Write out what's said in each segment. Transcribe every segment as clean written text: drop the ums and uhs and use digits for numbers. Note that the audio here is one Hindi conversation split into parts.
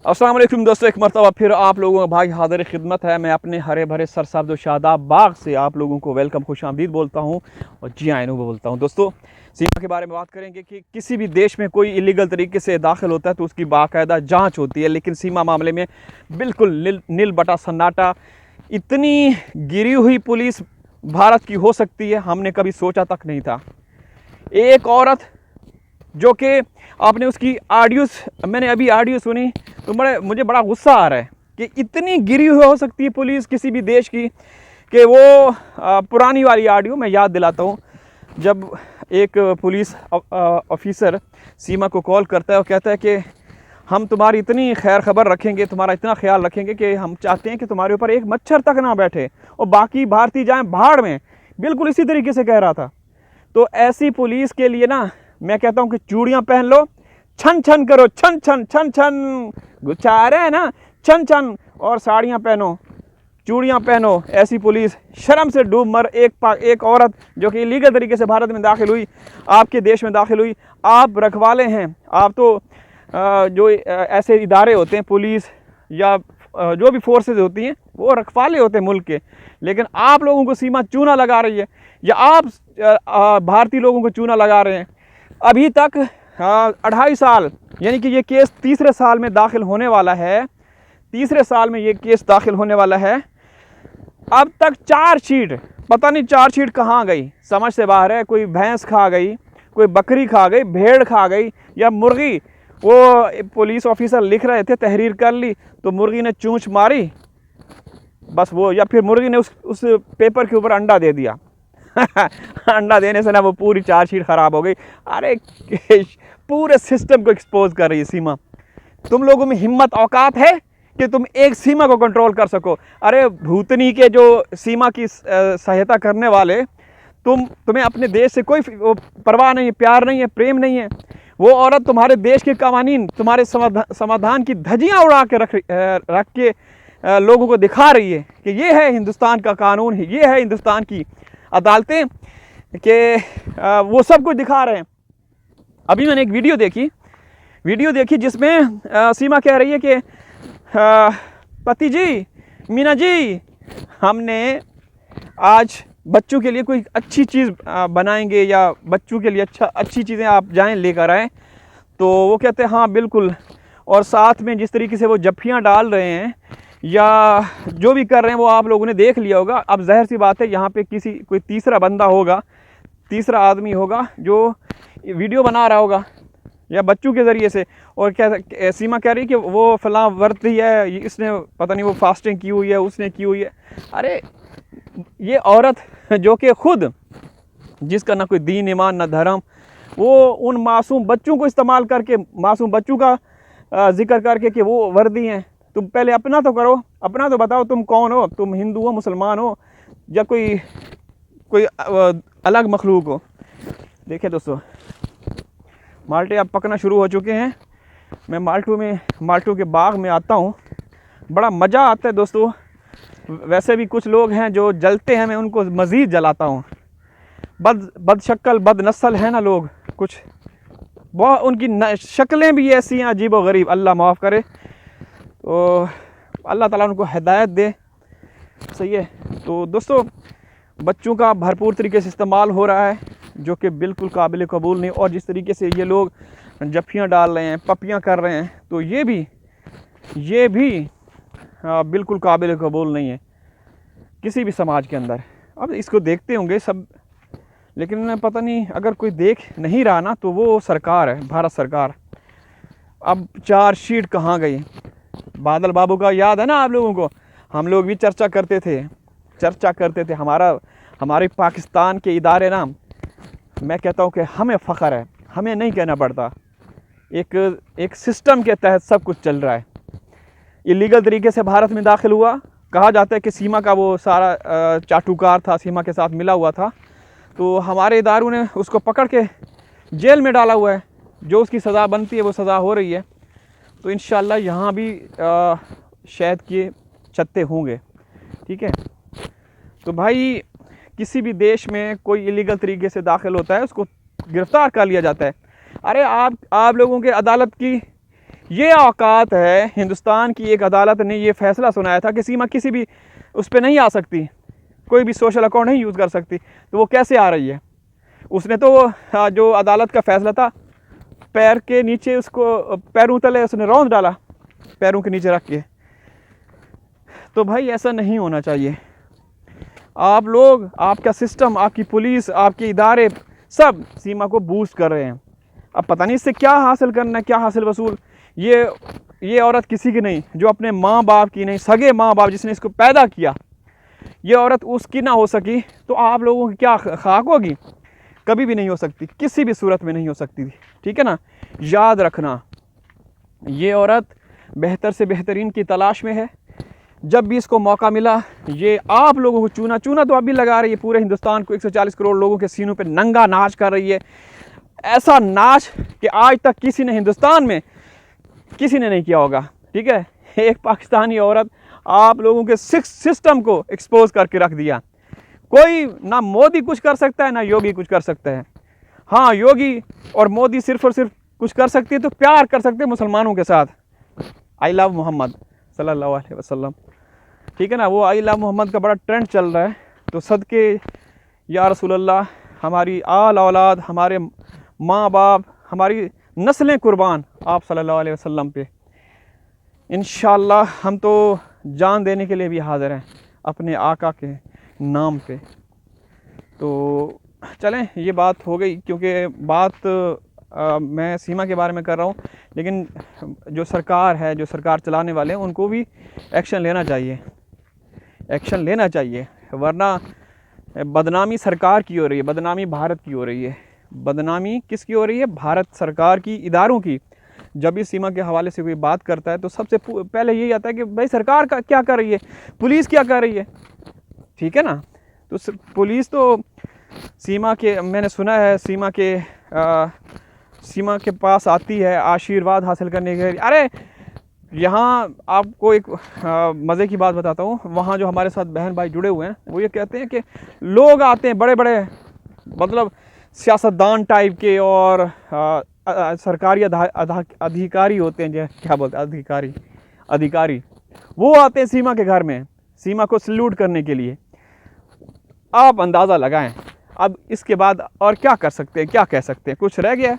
अस्सलाम वालेकुम दोस्तों, एक मरतबा फिर आप लोगों का भाई हाज़िर खिदमत है। मैं अपने हरे भरे सरसब्ज़ शादाब बाग से आप लोगों को वेलकम खुशामदीद बोलता हूँ और जी आइनू बोलता हूँ। दोस्तों, सीमा के बारे में बात करेंगे कि किसी भी देश में कोई इलीगल तरीके से दाखिल होता है तो उसकी बाकायदा जाँच होती है, लेकिन सीमा मामले में बिल्कुल नील बटा सन्नाटा। इतनी गिरी हुई पुलिस भारत की हो सकती है, हमने कभी सोचा तक नहीं था। एक औरत जो कि आपने उसकी ऑडियोस, मैंने अभी ऑडियो सुनी तो मुझे बड़ा गुस्सा आ रहा है कि इतनी गिरी हुई हो सकती है पुलिस किसी भी देश की कि वो पुरानी वाली ऑडियो मैं याद दिलाता हूँ। जब एक पुलिस ऑफिसर सीमा को कॉल करता है और कहता है कि हम तुम्हारी इतनी खैर खबर रखेंगे, तुम्हारा इतना ख्याल रखेंगे कि हम चाहते हैं कि तुम्हारे ऊपर एक मच्छर तक ना बैठे और बाकी भारतीय जाएँ भाड़ में। बिल्कुल इसी तरीके से कह रहा था। तो ऐसी पुलिस के लिए ना मैं कहता हूँ कि चूड़ियाँ पहन लो, छन छन करो, छन छन छन छन गुच्छा रहे हैं ना, छन छन, और साड़ियाँ पहनो, चूड़ियाँ पहनो। ऐसी पुलिस शर्म से डूब मर। एक औरत जो कि इलीगल तरीके से भारत में दाखिल हुई, आपके देश में दाखिल हुई, आप रखवाले हैं। आप तो जो ऐसे इदारे होते हैं, पुलिस या जो भी फोर्सेस होती हैं, वो रखवाले होते हैं मुल्क के, लेकिन आप लोगों को सीमा चूना लगा रही है या आप भारतीय लोगों को चूना लगा रहे हैं। अभी तक 2.5 साल, यानी कि ये केस तीसरे साल में दाखिल होने वाला है। तीसरे साल में ये केस दाखिल होने वाला है। अब तक चार्जशीट, पता नहीं चार्जशीट कहाँ गई, समझ से बाहर है। कोई भैंस खा गई, कोई बकरी खा गई, भेड़ खा गई या मुर्गी। वो पुलिस ऑफिसर लिख रहे थे, तहरीर कर ली तो मुर्गी ने चूंच मारी, बस वो, या फिर मुर्गी ने उस पेपर के ऊपर अंडा दे दिया। अंडा देने से ना वो पूरी चार्जशीट ख़राब हो गई। अरे पूरे सिस्टम को एक्सपोज कर रही है सीमा। तुम लोगों में हिम्मत औकात है कि तुम एक सीमा को कंट्रोल कर सको? अरे भूतनी के जो सीमा की सहायता करने वाले, तुम्हें अपने देश से कोई परवाह नहीं है, प्यार नहीं है, प्रेम नहीं है। वो औरत तुम्हारे देश के कानून, तुम्हारे समाधान की धज्जियाँ उड़ा के रख के लोगों को दिखा रही है कि ये है हिंदुस्तान का कानून, ये है हिंदुस्तान की अदालतें, कि वो सब कुछ दिखा रहे हैं। अभी मैंने एक वीडियो देखी जिसमें सीमा कह रही है कि पति जी, मीना जी, हमने आज बच्चों के लिए कोई अच्छी चीज़ बनाएंगे या बच्चों के लिए अच्छी चीज़ें आप जाएं लेकर आएँ। तो वो कहते हैं हाँ बिल्कुल। और साथ में जिस तरीके से वो जफ्फियाँ डाल रहे हैं या जो भी कर रहे हैं वो आप लोगों ने देख लिया होगा। अब ज़ाहिर सी बात है, यहाँ पे कोई तीसरा बंदा होगा, तीसरा आदमी होगा जो वीडियो बना रहा होगा या बच्चों के ज़रिए से, और सीमा कह रही है कि वो फलां वर्ती है, इसने पता नहीं वो फास्टिंग की हुई है, उसने की हुई है। अरे ये औरत जो कि खुद, जिसका ना कोई दीन ईमान ना धर्म, वो उन मासूम बच्चों को इस्तेमाल करके, मासूम बच्चों का जिक्र करके कि वो वर्दी हैं। तुम पहले अपना तो करो, अपना तो बताओ तुम कौन हो, तुम हिंदू हो, मुसलमान हो या कोई अलग मखलूक हो। देखिए दोस्तों, माल्टे अब पकना शुरू हो चुके हैं। मैं माल्टों के बाग में आता हूँ, बड़ा मज़ा आता है दोस्तों। वैसे भी कुछ लोग हैं जो जलते हैं, मैं उनको मज़ीद जलाता हूँ। बदशक्ल बदनस्ल हैं ना लोग, कुछ बहुत उनकी शक्लें भी ऐसी हैं अजीब व गरीब, अल्लाह माफ़ करे। तो अल्लाह ताला उनको हिदायत दे, सही है। तो दोस्तों, बच्चों का भरपूर तरीके से इस्तेमाल हो रहा है जो कि बिल्कुल काबिल कबूल नहीं। और जिस तरीके से ये लोग जफ्फियाँ डाल रहे हैं, पपियाँ कर रहे हैं, तो ये भी बिल्कुल काबिल कबूल नहीं है किसी भी समाज के अंदर। अब इसको देखते होंगे सब, लेकिन पता नहीं अगर कोई देख नहीं रहा ना तो वो सरकार है, भारत सरकार। अब चार्जशीट कहाँ गई? बादल बाबू का याद है ना आप लोगों को? हम लोग भी चर्चा करते थे। हमारे पाकिस्तान के इदारे ना, मैं कहता हूँ कि हमें फ़ख्र है, हमें नहीं कहना पड़ता। एक सिस्टम के तहत सब कुछ चल रहा है। इलीगल तरीके से भारत में दाखिल हुआ, कहा जाता है कि सीमा का वो सारा चाटुकार था, सीमा के साथ मिला हुआ था, तो हमारे इदारों ने उसको पकड़ के जेल में डाला हुआ है। जो उसकी सज़ा बनती है वो सज़ा हो रही है। तो इंशाअल्लाह यहाँ भी शहद के छत्ते होंगे, ठीक है। तो भाई, किसी भी देश में कोई इलीगल तरीके से दाखिल होता है, उसको गिरफ़्तार कर लिया जाता है। अरे आप लोगों के अदालत की ये औकात है हिंदुस्तान की एक अदालत ने ये फैसला सुनाया था कि सीमा किसी भी उस पर नहीं आ सकती, कोई भी सोशल अकाउंट नहीं यूज़ कर सकती, तो वो कैसे आ रही है? उसने तो जो अदालत का फैसला था पैर के नीचे, उसको पैरों तले उसने रौंद डाला, पैरों के नीचे रख के। तो भाई ऐसा नहीं होना चाहिए। आप लोग, आपका सिस्टम, आपकी पुलिस, आपके इदारे सब सीमा को बूस्ट कर रहे हैं। अब पता नहीं इससे क्या हासिल करना है, क्या हासिल वसूल। ये औरत किसी की नहीं, जो अपने माँ बाप की नहीं, सगे माँ बाप जिसने इसको पैदा किया, ये औरत उसकी ना हो सकी तो आप लोगों की क्या खाक होगी? कभी भी नहीं हो सकती, किसी भी सूरत में नहीं हो सकती थी। ठीक है ना? याद रखना, ये औरत बेहतर से बेहतरीन की तलाश में है। जब भी इसको मौका मिला, ये आप लोगों को चूना तो अभी लगा रही है, पूरे हिंदुस्तान को 140 करोड़ लोगों के सीनों पे नंगा नाच कर रही है। ऐसा नाच कि आज तक किसी ने हिंदुस्तान में किसी ने नहीं किया होगा। ठीक है? एक पाकिस्तानी औरत आप लोगों के सिस्टम को एक्सपोज करके रख दिया। कोई ना मोदी कुछ कर सकता है, ना योगी कुछ कर सकता है। हाँ, योगी और मोदी सिर्फ और सिर्फ कुछ कर सकती है तो प्यार कर सकते हैं मुसलमानों के साथ। आई लव मोहम्मद सल्लल्लाहु अलैहि वसल्लम। ठीक है ना? वो आई लव मोहम्मद का बड़ा ट्रेंड चल रहा है। तो सदके या रसूल अल्लाह, हमारी आल औलाद, हमारे माँ बाप, हमारी नस्लें कुर्बान आप सल्लल्लाहु अलैहि वसल्लम पे। इंशाअल्लाह हम तो जान देने के लिए भी हाज़िर हैं अपने आका के नाम पे। तो चलें, ये बात हो गई, क्योंकि बात मैं सीमा के बारे में कर रहा हूँ, लेकिन जो सरकार है, जो सरकार चलाने वाले हैं, उनको भी एक्शन लेना चाहिए, एक्शन लेना चाहिए। वरना बदनामी सरकार की हो रही है, बदनामी भारत की हो रही है। बदनामी किसकी हो रही है? भारत सरकार की, इदारों की। जब भी सीमा के हवाले से कोई बात करता है तो सबसे पहले यही आता है कि भाई सरकार का क्या कर रही है, पुलिस क्या कर रही है। ठीक है ना? तो पुलिस तो सीमा के, मैंने सुना है सीमा के पास आती है आशीर्वाद हासिल करने के लिए। अरे यहाँ आपको एक मज़े की बात बताता हूँ। वहाँ जो हमारे साथ बहन भाई जुड़े हुए हैं, वो ये कहते हैं कि लोग आते हैं बड़े बड़े, मतलब सियासतदान टाइप के, और सरकारी अधिकारी होते हैं, जो क्या बोलते हैं, अधिकारी, वो आते हैं सीमा के घर में, सीमा को सल्यूट करने के लिए। आप अंदाज़ा लगाएं। अब इसके बाद और क्या कर सकते हैं, क्या कह सकते हैं? कुछ रह गया?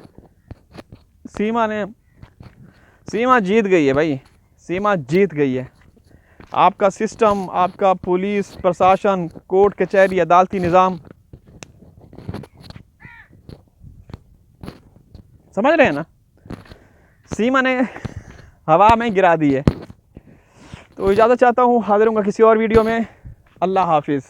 सीमा जीत गई है भाई, सीमा जीत गई है। आपका सिस्टम, आपका पुलिस प्रशासन, कोर्ट कचहरी, अदालती निज़ाम, समझ रहे हैं ना? सीमा ने हवा में गिरा दी है। तो इजाज़त चाहता हूँ, हाज़िर होऊंगा किसी और वीडियो में। अल्लाह हाफिज़।